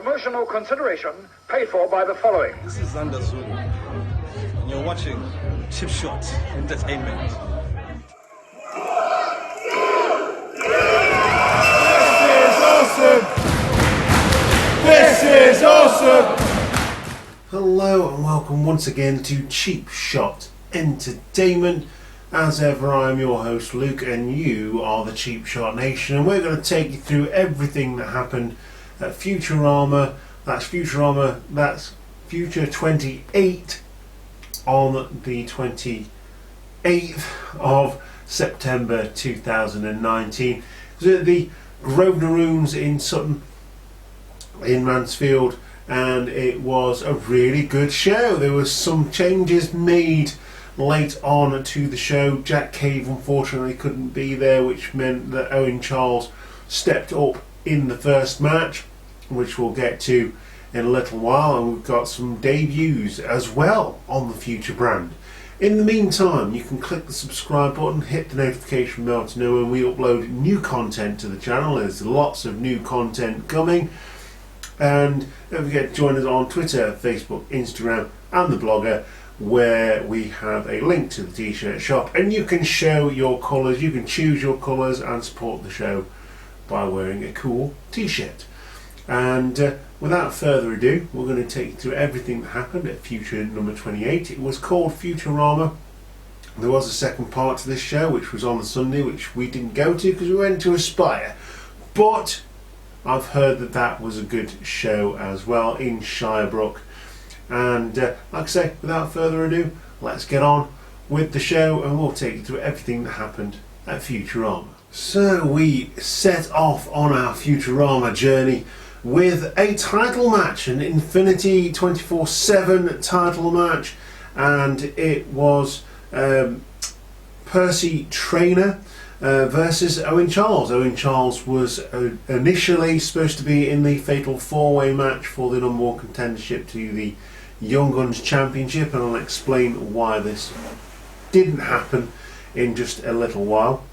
Promotional consideration paid for by the following. This is Xander Zulu, and you're watching Cheap Shot Entertainment. This is awesome! Hello and welcome once again to Cheap Shot Entertainment. As ever, I'm your host Luke and you are the Cheap Shot Nation, and we're going to take you through everything that happened at Futurama. That's Future 28 on the 28th of September 2019. It was at the Grosvenor Rooms in Sutton in Mansfield, and it was a really good show. There was some changes made late on to the show. Jack Cave unfortunately couldn't be there, which meant that Owen Charles stepped up in the first match, which we'll get to in a little while, and we've got some debuts as well on the Future brand. In the meantime, you can click the subscribe button, hit the notification bell to know when we upload new content to the channel. There's lots of new content coming. And don't forget to join us on Twitter, Facebook, Instagram and the blogger, where we have a link to the t-shirt shop, and you can show your colours, you can choose your colours and support the show by wearing a cool t-shirt. And without further ado, we're going to take you through everything that happened at Future number 28. It was called Futurama. There was a second part to this show, which was on the Sunday, which we didn't go to because we went to Aspire. But I've heard that that was a good show as well in Shirebrook. And like I say, without further ado, let's get on with the show and we'll take you through everything that happened at Futurama. So we set off on our Futurama journey with a title match, an Infinity 24/7 title match, and it was Percy Traynor versus Owen Charles. Owen Charles was initially supposed to be in the Fatal 4-Way match for the number one contendership to the Young Guns Championship, and I'll explain why this didn't happen in just a little while.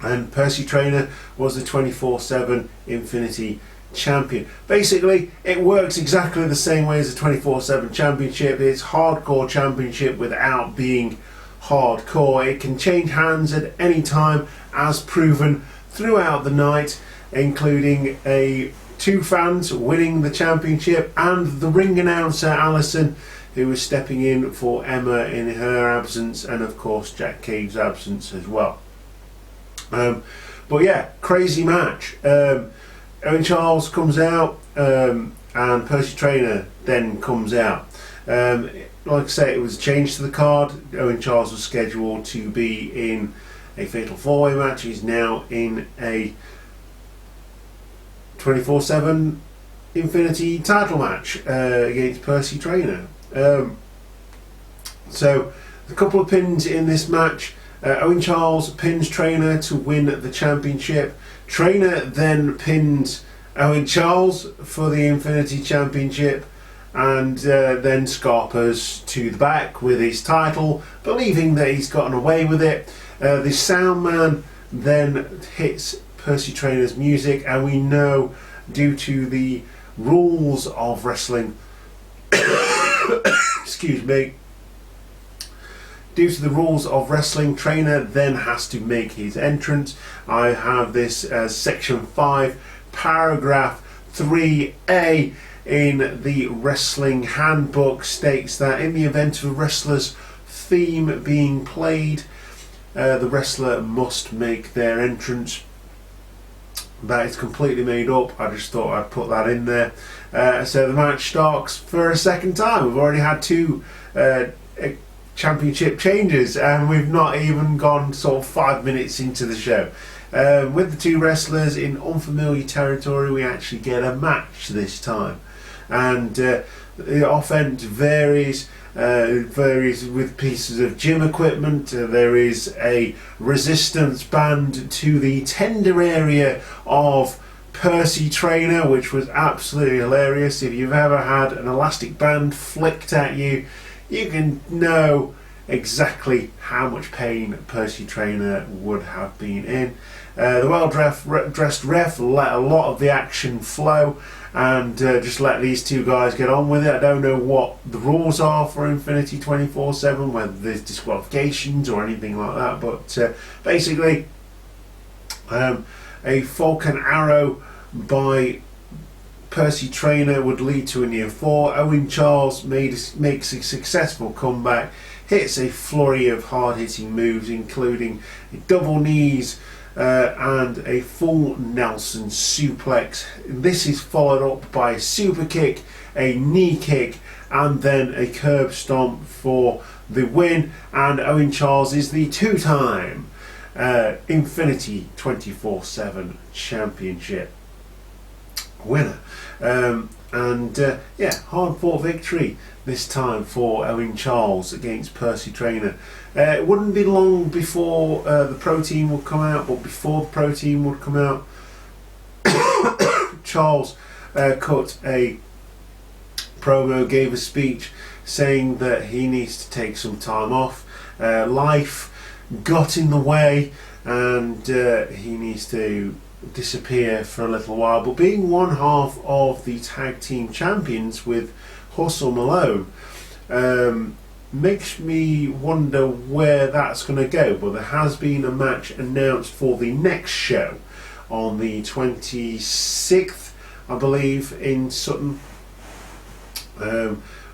And Percy Traynor was the 24/7 Infinity Champion. Basically, it works exactly the same way as the 24/7 Championship. It's hardcore championship without being hardcore. It can change hands at any time, as proven throughout the night, including two fans winning the championship and the ring announcer Alison, who was stepping in for Emma in her absence, and of course Jack Cave's absence as well. But yeah, crazy match. Owen Charles comes out and Percy Traynor then comes out. Like I say, it was a change to the card. Owen Charles was scheduled to be in a Fatal 4-Way match. He's now in a 24/7 Infinity title match against Percy Traynor. So a couple of pins in this match. Owen Charles pins Traynor to win the championship. Traynor then pins Owen Charles for the Infinity Championship, and then scarpers to the back with his title, believing that he's gotten away with it. The sound man then hits Percy Traynor's music, and we know, due to the rules of wrestling excuse me, due to the rules of wrestling, Traynor then has to make his entrance. I have this as section 5 paragraph 3a in the wrestling handbook, states that in the event of a wrestler's theme being played, the wrestler must make their entrance. That is completely made up. I just thought I'd put that in there. So the match starts for a second time. We've already had two championship changes, and we've not even gone sort of 5 minutes into the show. With the two wrestlers in unfamiliar territory, we actually get a match this time, and the offense varies with pieces of gym equipment. There is a resistance band to the tender area of Percy Traynor, which was absolutely hilarious. If you've ever had an elastic band flicked at you, you can know exactly how much pain Percy Traynor would have been in. The well-dressed ref let a lot of the action flow and just let these two guys get on with it. I don't know what the rules are for Infinity 24/7, whether there's disqualifications or anything like that, but basically a Falcon Arrow by Percy Traynor would lead to a near fall. Owen Charles makes a successful comeback, hits a flurry of hard-hitting moves, including double knees and a full Nelson suplex. This is followed up by a super kick, a knee kick, and then a curb stomp for the win. And Owen Charles is the two-time Infinity 24/7 Championship winner. Hard-fought victory this time for Owen Charles against Percy Traynor. It wouldn't be long before the Pro Team would come out, but before the Pro Team would come out, Charles cut a promo, gave a speech saying that he needs to take some time off. Life got in the way and he needs to disappear for a little while, but being one half of the tag team champions with Hustle Malone makes me wonder where that's going to go. But there has been a match announced for the next show on the 26th, I believe, in Sutton,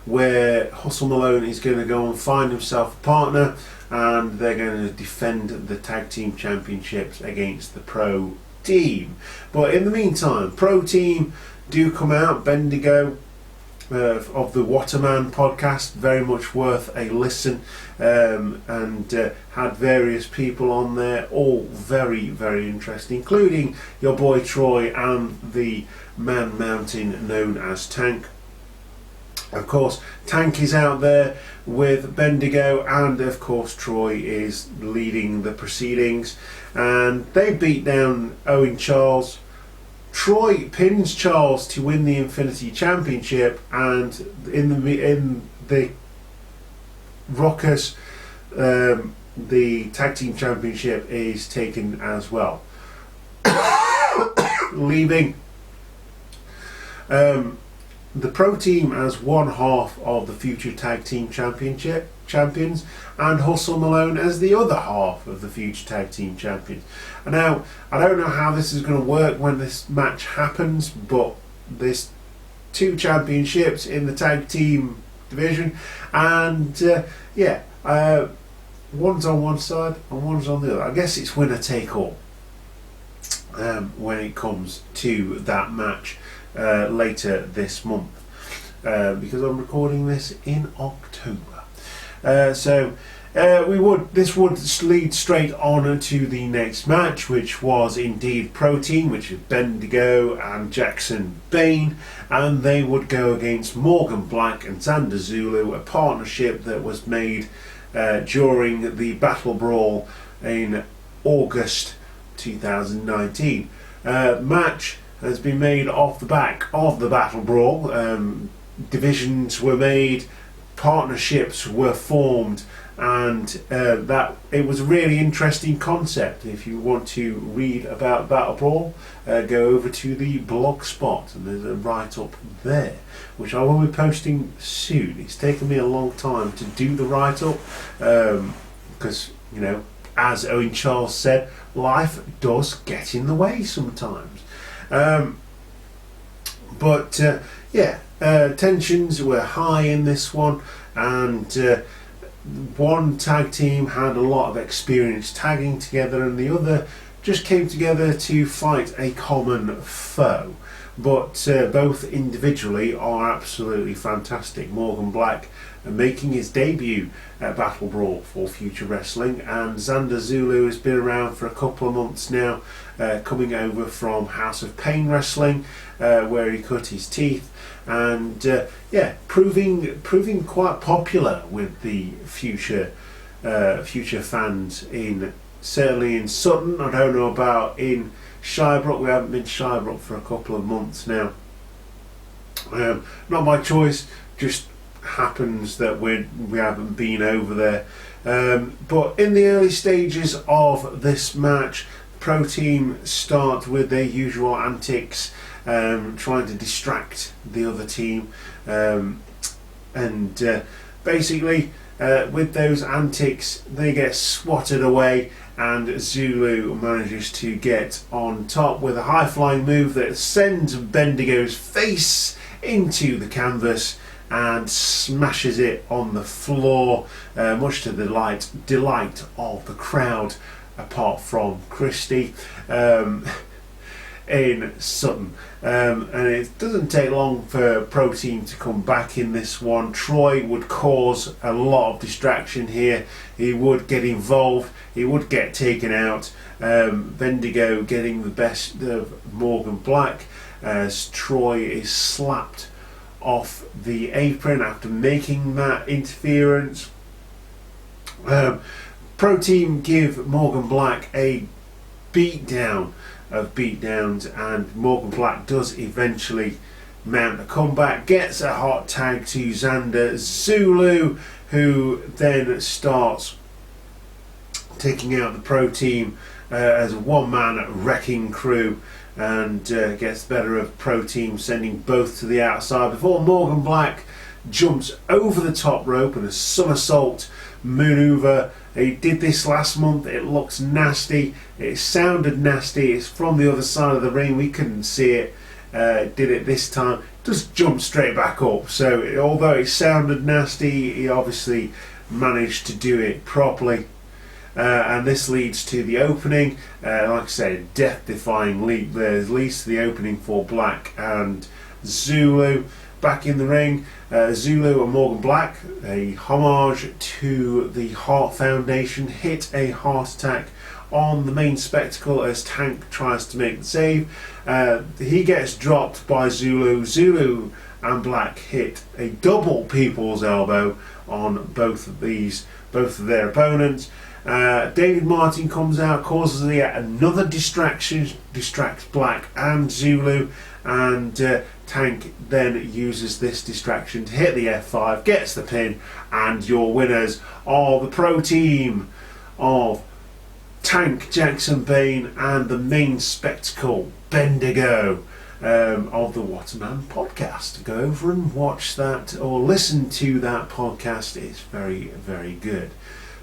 where Hustle Malone is going to go and find himself a partner, and they're going to defend the tag team championships against the Pro Team. But in the meantime, Pro Team do come out. Bendigo of the Waterman podcast, very much worth a listen, and had various people on there, all very, very interesting, including your boy Troy and the Man Mountain known as Tank. Of course, Tank is out there with Bendigo, and of course Troy is leading the proceedings, and they beat down Owen Charles. Troy pins Charles to win the Infinity Championship, and in the Rockers, the Tag Team Championship is taken as well, leaving the Pro Team as one half of the future Tag Team champions, and Hustle Malone as the other half of the future Tag Team champions. And now, I don't know how this is going to work when this match happens, but there's two championships in the Tag Team division, and one's on one side and one's on the other. I guess it's winner take all when it comes to that match later this month, because I'm recording this in October. This would lead straight on to the next match, which was indeed Pro Team, which is Bendigo and Jackson Bain, and they would go against Morgan Black and Xander Zulu, a partnership that was made during the Battle Brawl in August 2019. Match has been made off the back of the Battle Brawl. Divisions were made, partnerships were formed, and that it was a really interesting concept. If you want to read about Battle Brawl, go over to the blogspot, and there's a write-up there, which I will be posting soon. It's taken me a long time to do the write-up, because, you know, as Owen Charles said, life does get in the way sometimes. Tensions were high in this one, and one tag team had a lot of experience tagging together, and the other just came together to fight a common foe. But both individually are absolutely fantastic. Morgan Black making his debut at Battle Brawl for Future Wrestling, and Xander Zulu has been around for a couple of months now, coming over from House of Pain Wrestling, where he cut his teeth, and proving quite popular with the future fans, certainly in Sutton. I don't know about in Shirebrook. We haven't been to Shirebrook for a couple of months now. Not my choice, just happens that we haven't been over there. But in the early stages of this match, Pro Team start with their usual antics, trying to distract the other team, and basically with those antics they get swatted away, and Zulu manages to get on top with a high-flying move that sends Bendigo's face into the canvas and smashes it on the floor, much to the delight of the crowd, apart from Christie in Sutton. And it doesn't take long for Pro Team to come back in this one. Troy would cause a lot of distraction here. He would get involved, he would get taken out. Bendigo getting the best of Morgan Black as Troy is slapped off the apron after making that interference. Pro Team give Morgan Black a beatdown of beatdowns, and Morgan Black does eventually mount a comeback, gets a hot tag to Xander Zulu, who then starts taking out the Pro Team as a one-man wrecking crew, and gets the better of Pro Team, sending both to the outside before Morgan Black jumps over the top rope in a somersault maneuver. He did this last month. It looks nasty, it sounded nasty. It's from the other side of the ring, we couldn't see it. Did it this time, just jumped straight back up. So although it sounded nasty, he obviously managed to do it properly. And this leads to the opening. Like I said, death-defying leap there. Leads to the opening for Black and Zulu. Back in the ring, Zulu and Morgan Black, a homage to the Heart Foundation, hit a heart attack on the main spectacle as Tank tries to make the save. He gets dropped by Zulu. Zulu and Black hit a double people's elbow on both of their opponents. David Martin comes out, causes yet another distraction, distracts Black and Zulu, and Tank then uses this distraction to hit the F5, gets the pin, and your winners are the Pro Team of Tank, Jackson Bane, and the main spectacle, Bendigo, of the What a Man podcast. Go over and watch that, or listen to that podcast. It's very, very good.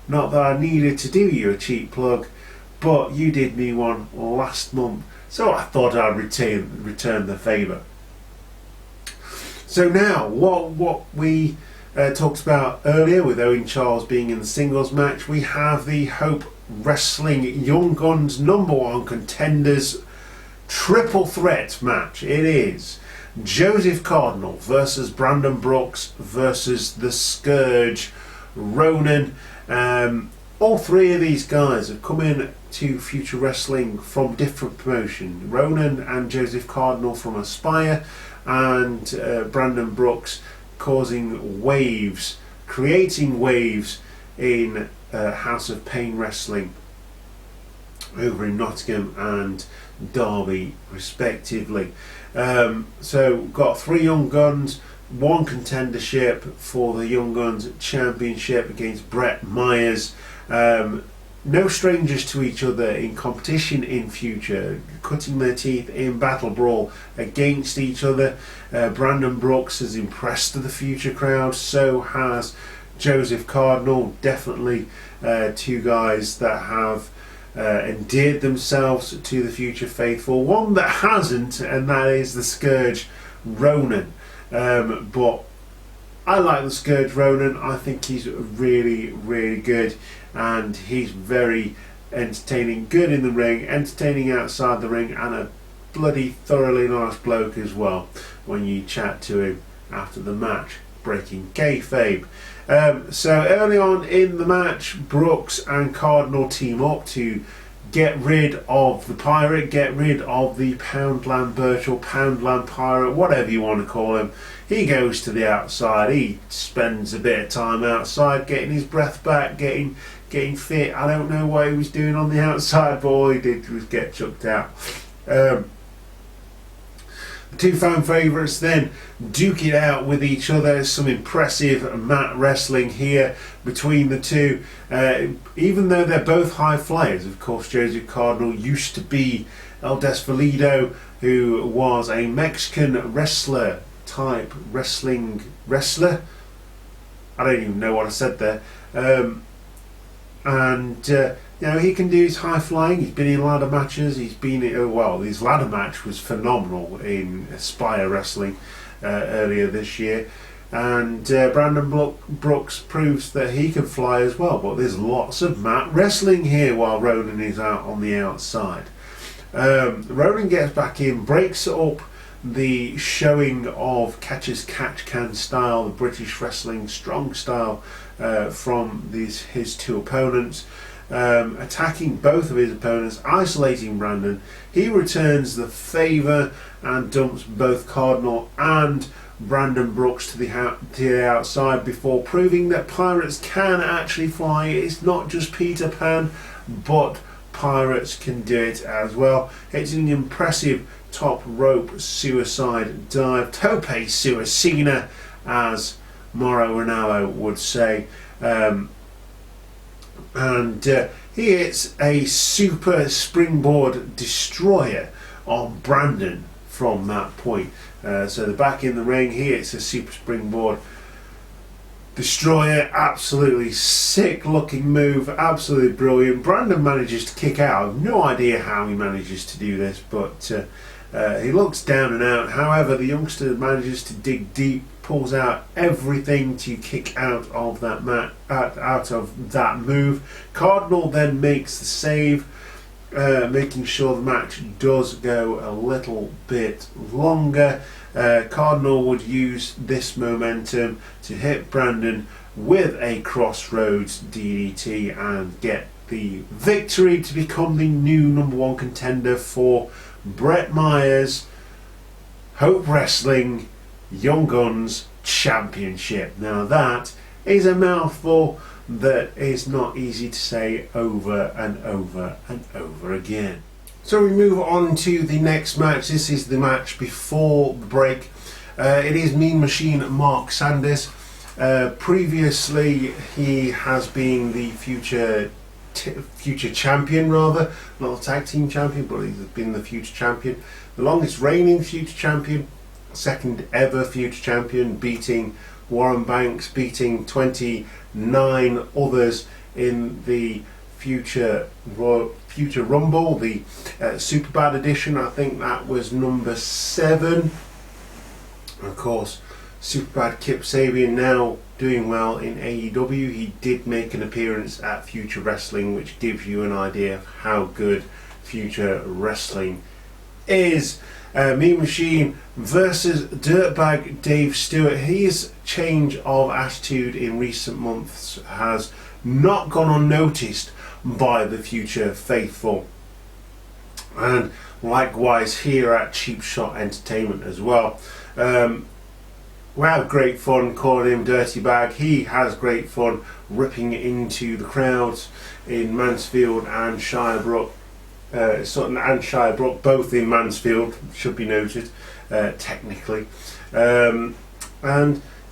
Not that I needed to do you a cheap plug, but you did me one last month, so I thought I'd return the favour. So now, what we talked about earlier with Owen Charles being in the singles match, we have the Hope Wrestling Young Guns #1 contenders triple threat match. It is Joseph Cardinal versus Brandon Brooks versus the Scourge Ronan. All three of these guys have come in to Future Wrestling from different promotions. Ronan and Joseph Cardinal from Aspire, and Brandon Brooks causing waves, creating waves in House of Pain Wrestling over in Nottingham and Derby respectively. So got three Young Guns, one contendership for the Young Guns Championship against Brett Myers. No strangers to each other in competition in Future, cutting their teeth in battle brawl against each other. Brandon Brooks has impressed the Future crowd, so has Joseph Cardinal. Definitely two guys that have endeared themselves to the Future faithful. One that hasn't, and that is the Scourge Ronan. But I like the Scourge Ronan. I think he's really, really good, and he's very entertaining, good in the ring, entertaining outside the ring, and a bloody thoroughly nice bloke as well when you chat to him after the match, breaking kayfabe. So early on in the match, Brooks and Cardinal team up to get rid of the Pirate, get rid of the Poundland Birchall, Poundland Pirate, whatever you want to call him. He goes to the outside. He spends a bit of time outside getting his breath back, getting fit. I don't know what he was doing on the outside, but all he did was get chucked out. The two fan favourites then duke it out with each other. Some impressive mat wrestling here between the two. Even though they're both high flyers, of course, Joseph Cardinal used to be El Desvalido, who was a Mexican wrestler type wrestler. I don't even know what I said there. You know, he can do his high flying. He's been in ladder matches. He's been his ladder match was phenomenal in Aspire Wrestling earlier this year. And Brandon Brooks proves that he can fly as well. But there's lots of mat wrestling here while Ronan is out on the outside. Ronan gets back in, breaks up the showing of catch as catch can style, the British wrestling strong style from his two opponents. Attacking both of his opponents, isolating Brandon. He returns the favour and dumps both Cardinal and Brandon Brooks to the outside before proving that pirates can actually fly. It's not just Peter Pan, but pirates can do it as well. It's an impressive top rope suicide dive, tope suicina, as Mauro Ranallo would say. He hits a super springboard destroyer on Brandon from that point. So they're back in the ring. He hits a super springboard destroyer. Absolutely sick looking move. Absolutely brilliant. Brandon manages to kick out. I have no idea how he manages to do this, but he looks down and out. However, the youngster manages to dig deep, pulls out everything to kick out of that out of that move. Cardinal then makes the save, making sure the match does go a little bit longer. Cardinal would use this momentum to hit Brandon with a crossroads DDT and get the victory to become the new #1 contender for Bret Myers Hope Wrestling Young Guns Championship. Now that is a mouthful that is not easy to say over and over and over again. So we move on to the next match. This is the match before the break. It is Mean Machine Mark Sanders. Previously he has been the future champion, rather, not the tag team champion, but he's been the future champion, the longest reigning future champion, second ever future champion, beating Warren Banks, beating 29 others in the Future Rumble, the Superbad edition. I think that was number 7. Of course, Superbad Kip Sabian now doing well in AEW. He did make an appearance at Future Wrestling, which gives you an idea of how good Future Wrestling is. Mean Machine versus Dirtbag Dave Stewart. His change of attitude in recent months has not gone unnoticed by the Future faithful, and likewise here at Cheap Shot Entertainment as well. We have great fun calling him Dirty Bag. He has great fun ripping into the crowds in Mansfield and Shirebrook. Sutton and Shirebrook, both in Mansfield, should be noted, technically. And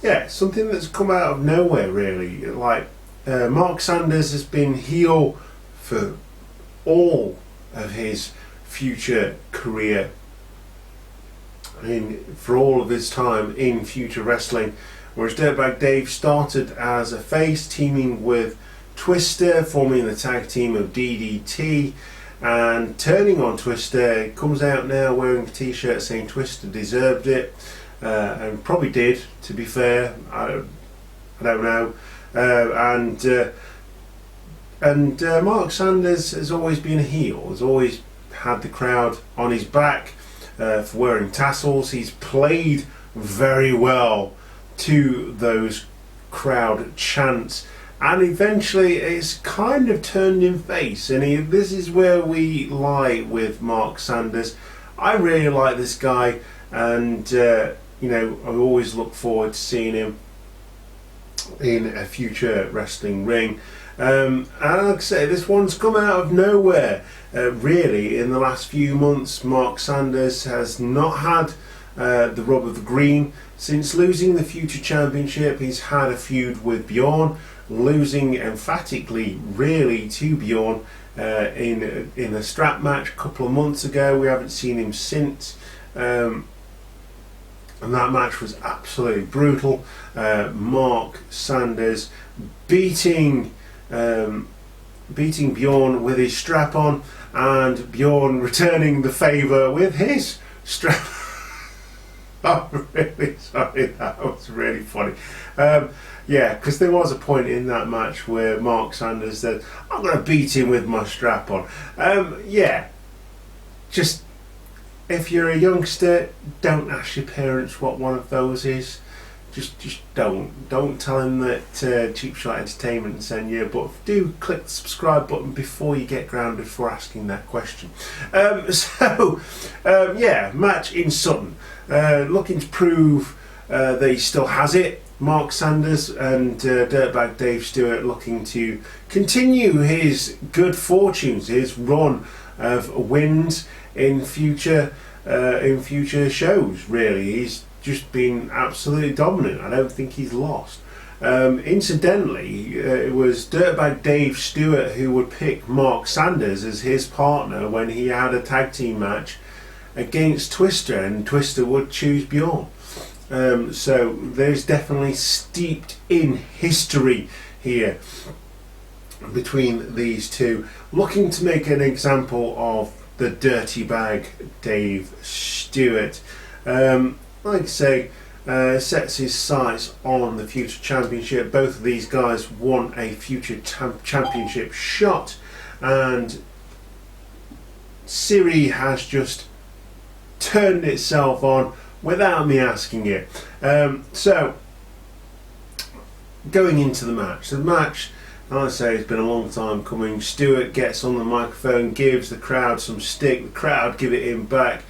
yeah, something that's come out of nowhere really. Like Mark Sanders has been heel for all of his Future career, for all of his time in Future Wrestling, whereas Dirtbag Dave started as a face, teaming with Twister, forming the tag team of DDT, and turning on Twister. Comes out now wearing a t-shirt saying Twister deserved it, and probably did, to be fair. I don't know. And Mark Sanders has always been a heel, has always had the crowd on his back for wearing tassels. He's played very well to those crowd chants, and eventually it's kind of turned him face. And this is where we lie with Mark Sanders. I really like this guy, and you know, I always look forward to seeing him in a Future Wrestling ring. And like I say, this one's come out of nowhere. Really, in the last few months, Mark Sanders has not had the rub of the green. Since losing the Futr Championship, he's had a feud with Bjorn, losing emphatically, really, to Bjorn in a strap match a couple of months ago. We haven't seen him since, and that match was absolutely brutal. Mark Sanders beating Bjorn with his strap on, and Bjorn returning the favour with his strap. I'm really sorry, that was really funny. Yeah, because there was a point in that match where Mark Sanders said, "I'm going to beat him with my strap on." Yeah, just if you're a youngster, don't ask your parents what one of those is. Just don't tell them that Cheap Shot Entertainment sent you, but do click the subscribe button before you get grounded for asking that question. Yeah, match in Sutton, looking to prove that he still has it. Mark Sanders and Dirtbag Dave Stewart looking to continue his good fortunes, his run of wins in future shows. Really, he's just been absolutely dominant. I don't think he's lost. Incidentally, it was Dirtbag Dave Stewart who would pick Mark Sanders as his partner when he had a tag team match against Twister, and Twister would choose Bjorn. So there's definitely steeped in history here between these two, looking to make an example of the dirty bag Dave Stewart. Like I say, sets his sights on the Futr Championship. Both of these guys want a Futr Championship shot, and Siri has just turned itself on without me asking it. So, going into the match, like I say, it's been a long time coming. Stewart gets on the microphone, gives the crowd some stick, the crowd give it him back.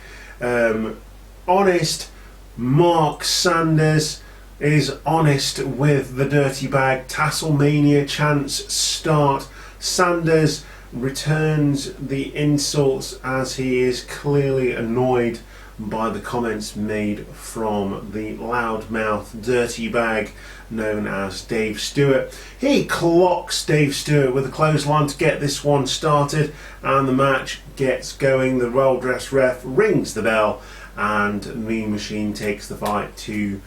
Honest Mark Sanders is honest with the dirty bag. Tasselmania chants start. Sanders returns the insults as he is clearly annoyed by the comments made from the loudmouth dirty bag known as Dave Stewart. He clocks Dave Stewart with a clothesline to get this one started, and the match gets going. The well-dressed ref rings the bell, and Mean Machine takes the fight to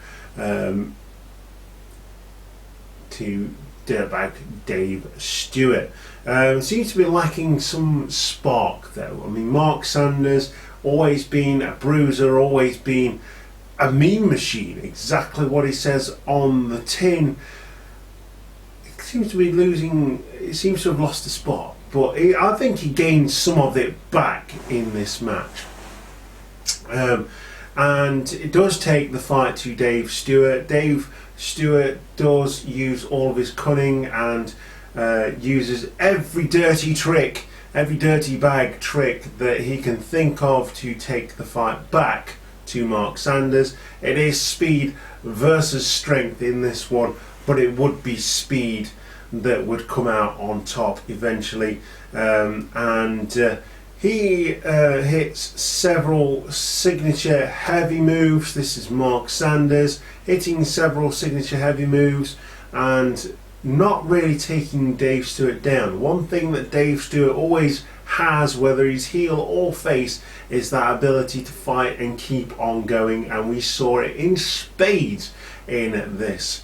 Dirtbag Dave Stewart. Seems to be lacking some spark though. I mean, Mark Sanders, always been a bruiser, always been a mean machine, exactly what he says on the tin. It seems to be losing, it seems to have lost the spot, but I think he gained some of it back in this match. And it does take the fight to Dave Stewart. Dave Stewart does use all of his cunning and uses every dirty trick, every dirty bag trick that he can think of to take the fight back to Mark Sanders. It is speed versus strength in this one, but it would be speed that would come out on top eventually. He hits several signature heavy moves. This is Mark Sanders hitting several signature heavy moves and not really taking Dave Stewart down. One thing that Dave Stewart always has, whether he's heel or face, is that ability to fight and keep on going, and we saw it in spades in this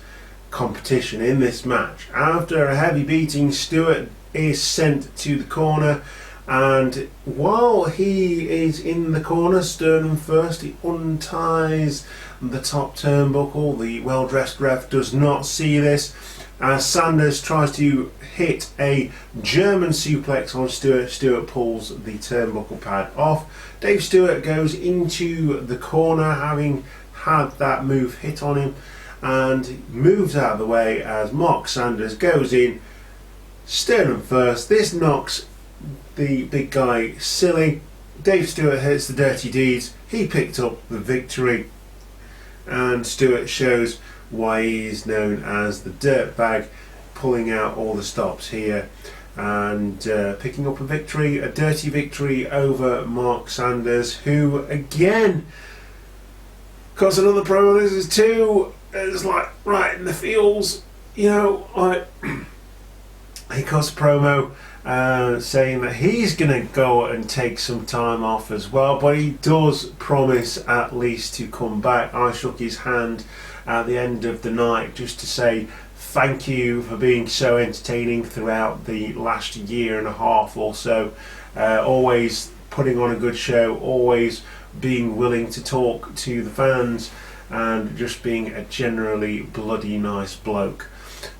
competition, in this match. After a heavy beating, Stewart is sent to the corner, and while he is in the corner, sternum first, he unties the top turnbuckle. The well-dressed ref does not see this, as Sanders tries to hit a German suplex on Stewart. Stewart pulls the turnbuckle pad off. Dave Stewart goes into the corner, having had that move hit on him, and moves out of the way as Mark Sanders goes in, sternum first. This knocks the big guy silly. Dave Stewart hits the dirty deeds. He picked up the victory, and Stewart shows why he is known as the Dirtbag, pulling out all the stops here and picking up a victory, a dirty victory over Mark Sanders, who again Cuts another promo. This is two. It's like right in the feels. You know, he cuts a promo saying that he's going to go and take some time off as well, but he does promise at least to come back. I shook his hand at the end of the night just to say thank you for being so entertaining throughout the last year and a half or so. Always putting on a good show, always being willing to talk to the fans, and just being a generally bloody nice bloke.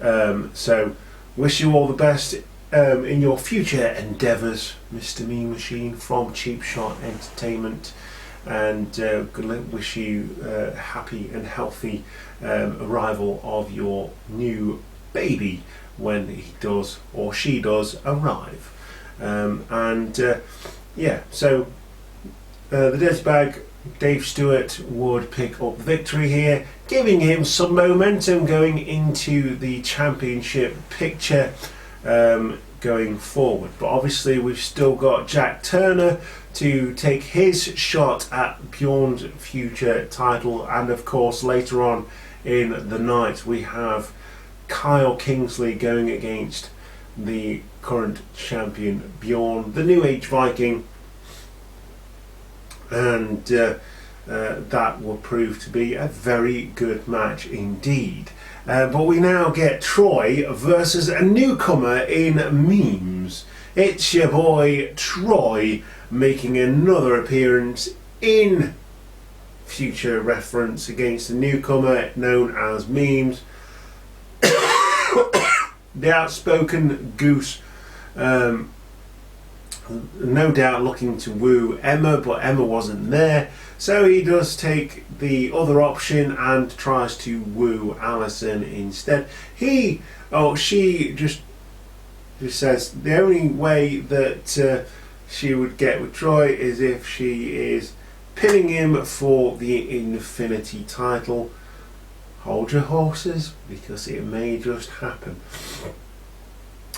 So wish you all the best in your future endeavours, Mr. Mean Machine from Cheap Shot Entertainment, and wish you a happy and healthy arrival of your new baby when he does or she does arrive. Yeah, so the Dirty Bag, Dave Stewart, would pick up the victory here, giving him some momentum going into the championship picture going forward. But obviously we've still got Jack Turner to take his shot at Bjorn's future title, and of course later on in the night we have Kyle Kingsley going against the current champion Bjorn, the New Age Viking, and that will prove to be a very good match indeed. But we now get Troy versus a newcomer in memes. It's your boy Troy making another appearance in future reference against a newcomer known as Memes. The outspoken Goose, no doubt looking to woo Emma, but Emma wasn't there, so he does take the other option and tries to woo Alison instead. She just says the only way that she would get with Troy is if she is pinning him for the Infinity title. Hold your horses, because it may just happen.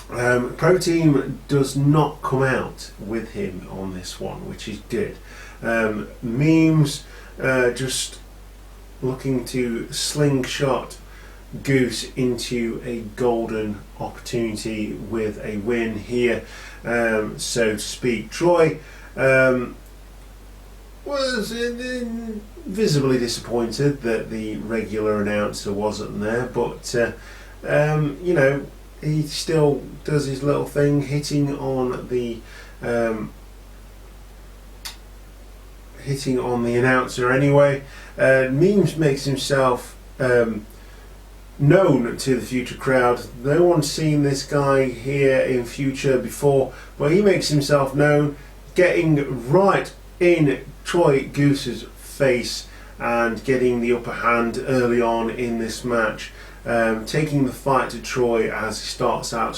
Pro Team does not come out with him on this one, which is good. Memes just looking to slingshot Goose into a golden opportunity with a win here, so to speak. Troy was visibly disappointed that the regular announcer wasn't there, but you know, he still does his little thing, hitting on the announcer anyway. Memes makes himself known to the future crowd. No one's seen this guy here in future before, but he makes himself known, getting right in Troy Goose's face and getting the upper hand early on in this match, taking the fight to Troy as he starts out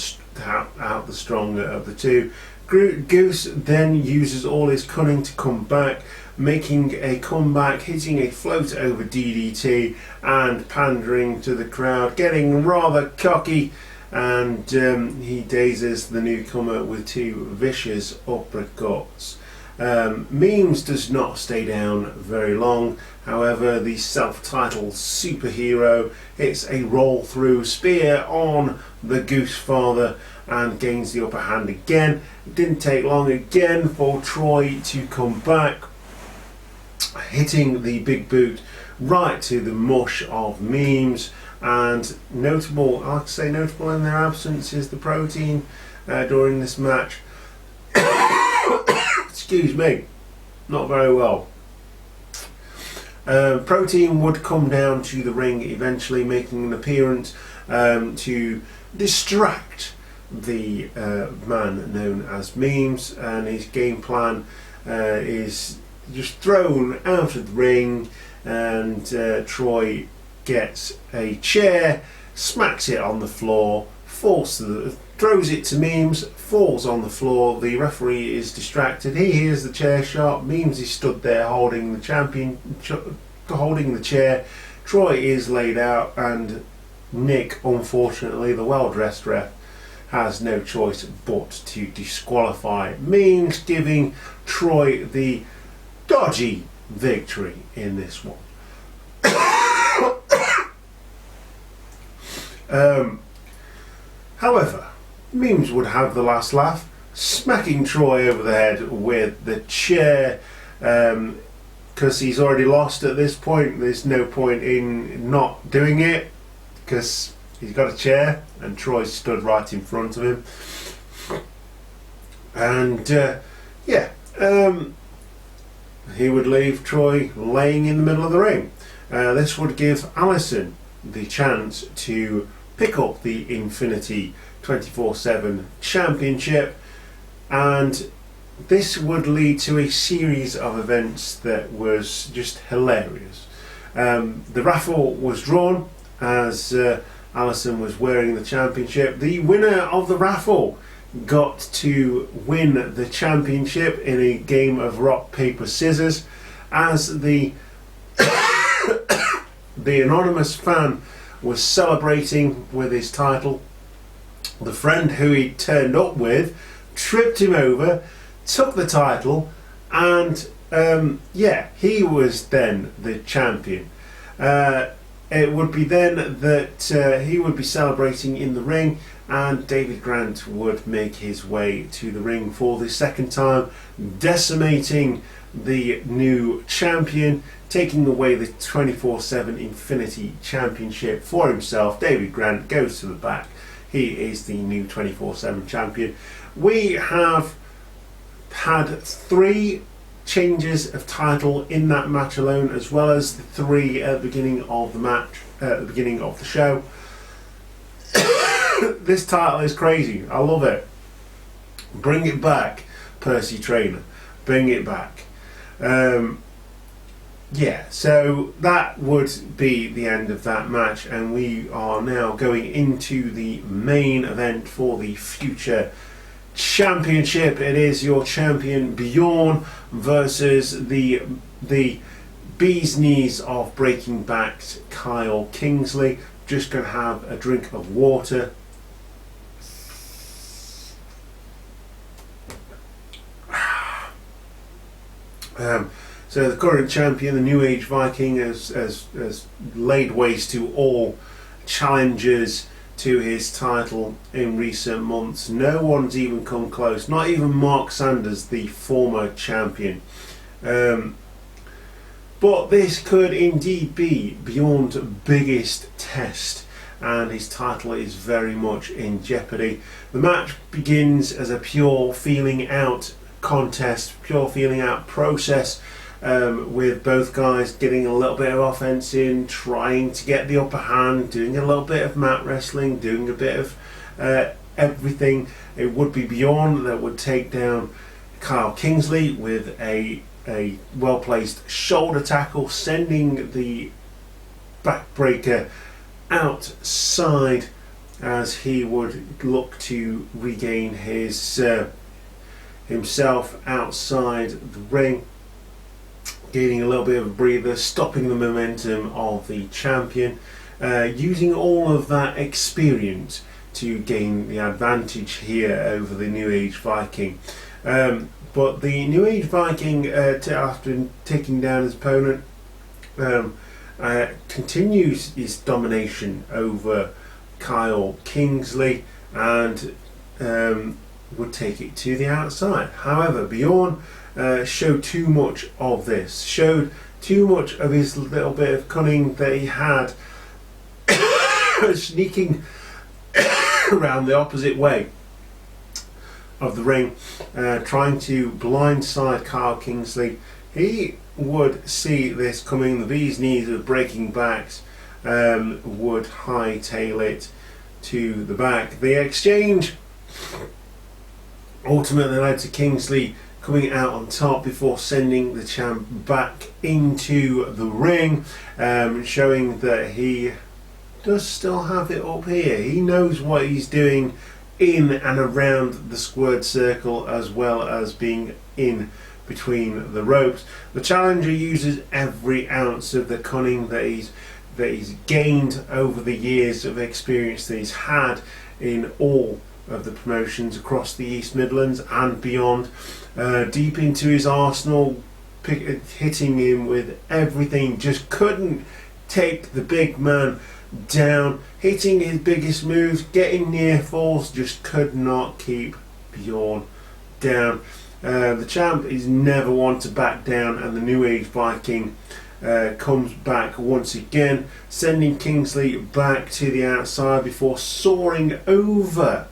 the stronger of the two. Goose then uses all his cunning to come back, making a comeback, hitting a float over DDT and pandering to the crowd, getting rather cocky, and he dazes the newcomer with two vicious uppercuts. Memes does not stay down very long. However, the self-titled superhero hits a roll-through spear on the Goose Father and gains the upper hand again. It didn't take long again for Troy to come back, hitting the big boot right to the mush of Memes. And notable, I like to say notable in their absence, is the Pro Team during this match. Excuse me, not very well. Pro Team would come down to the ring eventually, making an appearance to distract the man known as Memes, and his game plan is just thrown out of the ring, and Troy gets a chair, smacks it on the floor, throws it to Memes, falls on the floor. The referee is distracted. He hears the chair shot. Memes is stood there holding the chair. Troy is laid out, and Nick, unfortunately, the well-dressed ref, has no choice but to disqualify Memes, giving Troy the dodgy victory in this one. However, Memes would have the last laugh, smacking Troy over the head with the chair, because he's already lost at this point. There's no point in not doing it, because he's got a chair and Troy stood right in front of him. And he would leave Troy laying in the middle of the ring. This would give Allison the chance to pick up the Infinity 24/7 Championship, and this would lead to a series of events that was just hilarious. The raffle was drawn as Allison was wearing the championship. The winner of the raffle got to win the championship in a game of rock, paper, scissors, as the the anonymous fan was celebrating with his title. The friend who he turned up with tripped him over, took the title, and he was then the champion. It would be then that he would be celebrating in the ring, and David Grant would make his way to the ring for the second time, decimating the new champion, taking away the 24/7 Infinity Championship for himself. David Grant goes to the back. He is the new 24/7 champion. We have had 3 changes of title in that match alone, as well as the 3 at the beginning of the match, at the beginning of the show. This title is crazy. I love it. Bring it back, Percy Traynor. Bring it back. So that would be the end of that match, and we are now going into the main event for the future championship. It is your champion Bjorn versus the bee's knees of Breaking Back's Kyle Kingsley. Just going to have a drink of water. So the current champion, the New Age Viking, has laid waste to all challengers to his title in recent months. No one's even come close, not even Mark Sanders, the former champion. But this could indeed be Bjorn's biggest test, and his title is very much in jeopardy. The match begins as a pure feeling out contest, pure feeling out process, with both guys getting a little bit of offense in, trying to get the upper hand, doing a little bit of mat wrestling, doing a bit of everything. It would be Bjorn that would take down Kyle Kingsley with a well-placed shoulder tackle, sending the backbreaker outside as he would look to regain his himself outside the ring, gaining a little bit of a breather, stopping the momentum of the champion, using all of that experience to gain the advantage here over the New Age Viking. But the New Age Viking, after taking down his opponent, continues his domination over Kyle Kingsley and would take it to the outside. However, Bjorn showed too much of this, showed too much of his little bit of cunning that he had, sneaking around the opposite way of the ring, trying to blindside Kyle Kingsley. He would see this coming. The bee's knees of Breaking Backs would hightail it to the back. The exchange ultimately led to Kingsley coming out on top before sending the champ back into the ring, showing that he does still have it up here. He knows what he's doing in and around the squared circle, as well as being in between the ropes. The challenger uses every ounce of the cunning that he's gained over the years of experience that he's had in all of the promotions across the East Midlands and beyond, deep into his arsenal, hitting him with everything. Just couldn't take the big man down, hitting his biggest moves, getting near falls, just could not keep Bjorn down. The champ is never one to back down, and the New Age Viking comes back once again, sending Kingsley back to the outside before soaring over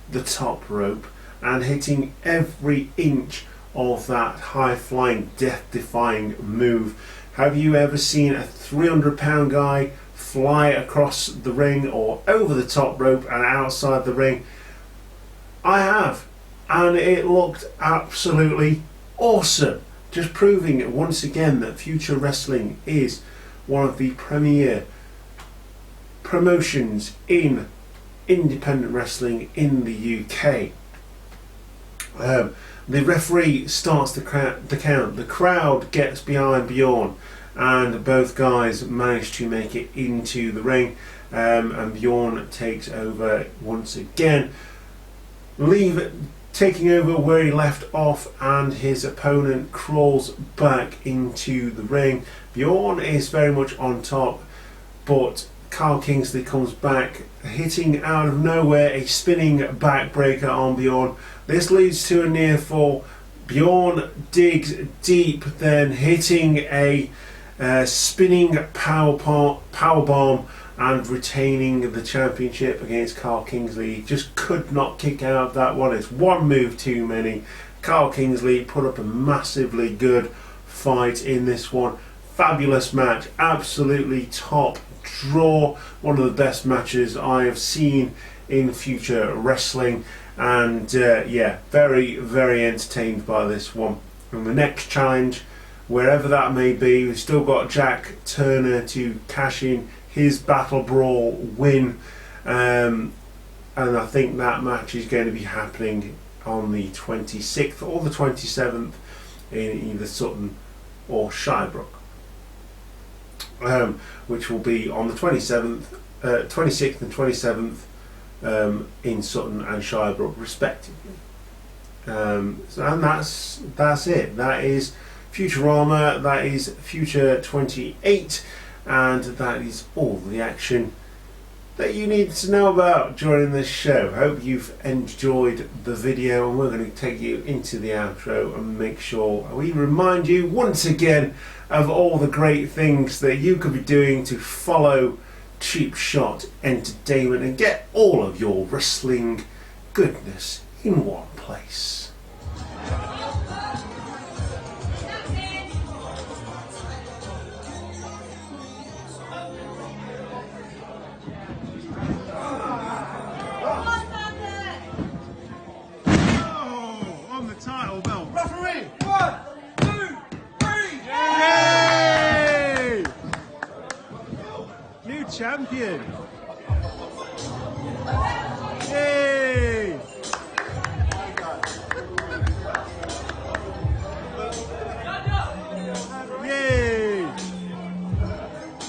the top rope and hitting every inch of that high-flying, death-defying move. Have you ever seen a 300-pound guy fly across the ring or over the top rope and outside the ring? I have, and it looked absolutely awesome. Just proving once again that Future Wrestling is one of the premier promotions in independent wrestling in the UK. The referee starts the count. The crowd gets behind Bjorn, and both guys manage to make it into the ring, and Bjorn takes over once again, taking over where he left off, and his opponent crawls back into the ring. Bjorn is very much on top, but Carl Kingsley comes back, hitting out of nowhere a spinning backbreaker on Bjorn. This leads to a near fall. Bjorn digs deep, then hitting a spinning powerbomb and retaining the championship against Carl Kingsley. He just could not kick out of that one. It's one move too many. Carl Kingsley put up a massively good fight in this one. Fabulous match, absolutely top draw. One of the best matches I have seen in Future Wrestling, and yeah, very, very entertained by this one. And the next challenge, wherever that may be, we've still got Jack Turner to cash in his Battle Brawl win, and I think that match is going to be happening on the 26th or the 27th in either Sutton or Shirebrook, which will be on the 26th and 27th in Sutton and Shirebrook respectively. And that's it. That is Futurama, that is Future 28, and that is all the action that you need to know about during this show. Hope you've enjoyed the video, and we're going to take you into the outro and make sure we remind you once again of all the great things that you could be doing to follow Cheap Shot Entertainment and get all of your wrestling goodness in one place. Title belt. Referee! 1, 2, 3! Yay! New champion! Yay! Yay!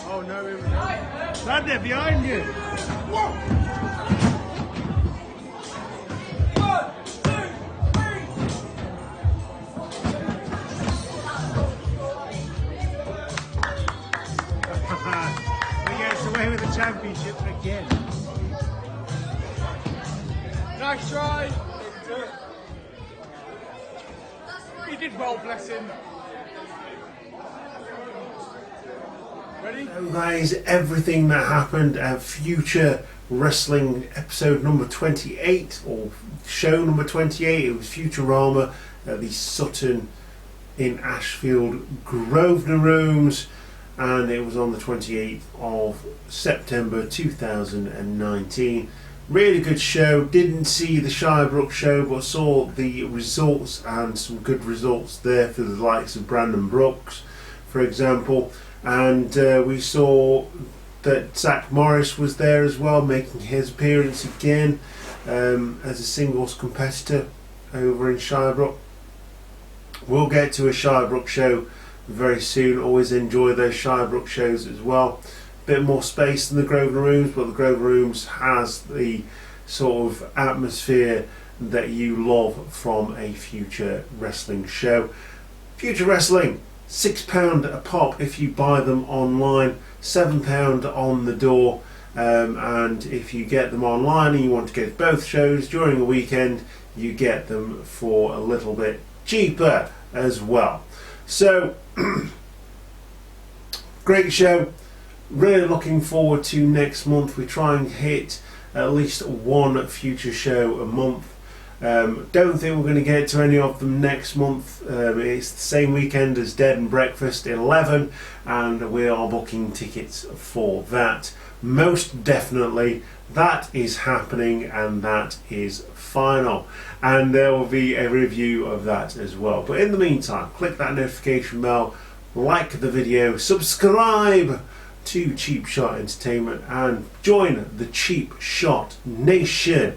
Oh no, stand there behind you! With the championship again. Nice try. He did well, bless him. Ready? So that is everything that happened at Future Wrestling episode number 28, or show number 28. It was Futurama at the Sutton in Ashfield Grosvenor Rooms, and it was on the 28th of September 2019. Really good show. Didn't see the Shirebrook show, but saw the results, and some good results there for the likes of Brandon Brooks, for example. And we saw that Zach Morris was there as well, making his appearance again as a singles competitor over in Shirebrook. We'll get to a Shirebrook show very soon. Always enjoy those Shirebrook shows as well. Bit more space than the Grosvenor Rooms, but the Grosvenor Rooms has the sort of atmosphere that you love from a Future Wrestling show. Future Wrestling, £6 a pop if you buy them online, £7 on the door, and if you get them online and you want to get both shows during the weekend, you get them for a little bit cheaper as well. So great show, really looking forward to next month. We try and hit at least one future show a month. Don't think we're going to get to any of them next month. It's the same weekend as Dead and Breakfast 11, and we are booking tickets for that. Most definitely that is happening, and that is final, and there will be a review of that as well. But in the meantime, click that notification bell, like the video, subscribe to Cheap Shot Entertainment, and join the Cheap Shot Nation.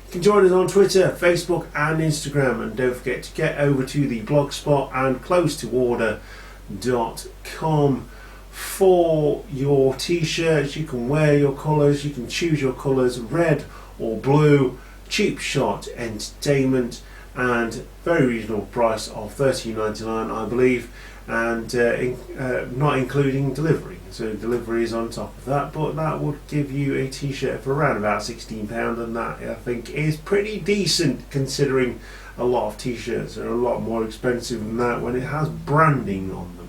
You can join us on Twitter, Facebook and Instagram, and don't forget to get over to the blogspot and closetoorder.com for your t-shirts. You can wear your colours, you can choose your colours, red or blue. Cheap Shot Entertainment, and very reasonable price of $13.99 I believe, and not including delivery. So delivery is on top of that, but that would give you a t-shirt for around about £16, and that I think is pretty decent considering a lot of t-shirts are a lot more expensive than that when it has branding on them.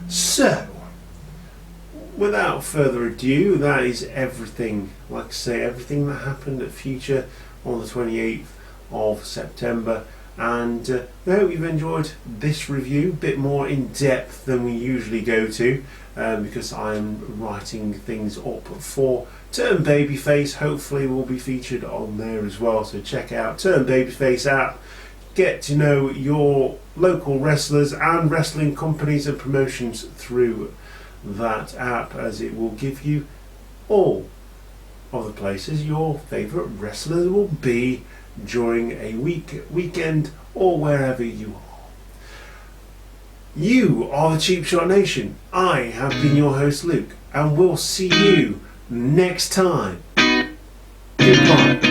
So without further ado, that is everything, like I say, everything that happened at Future on the 28th of September. And I hope you've enjoyed this review, a bit more in depth than we usually go to, because I'm writing things up for Turn Babyface. Hopefully will be featured on there as well, so check out Turn Babyface app, get to know your local wrestlers and wrestling companies and promotions through that app, as it will give you all of the places your favourite wrestlers will be during a weekend or wherever you are. You are the Cheap Shot Nation. I have been your host Luke, and we'll see you next time. Goodbye.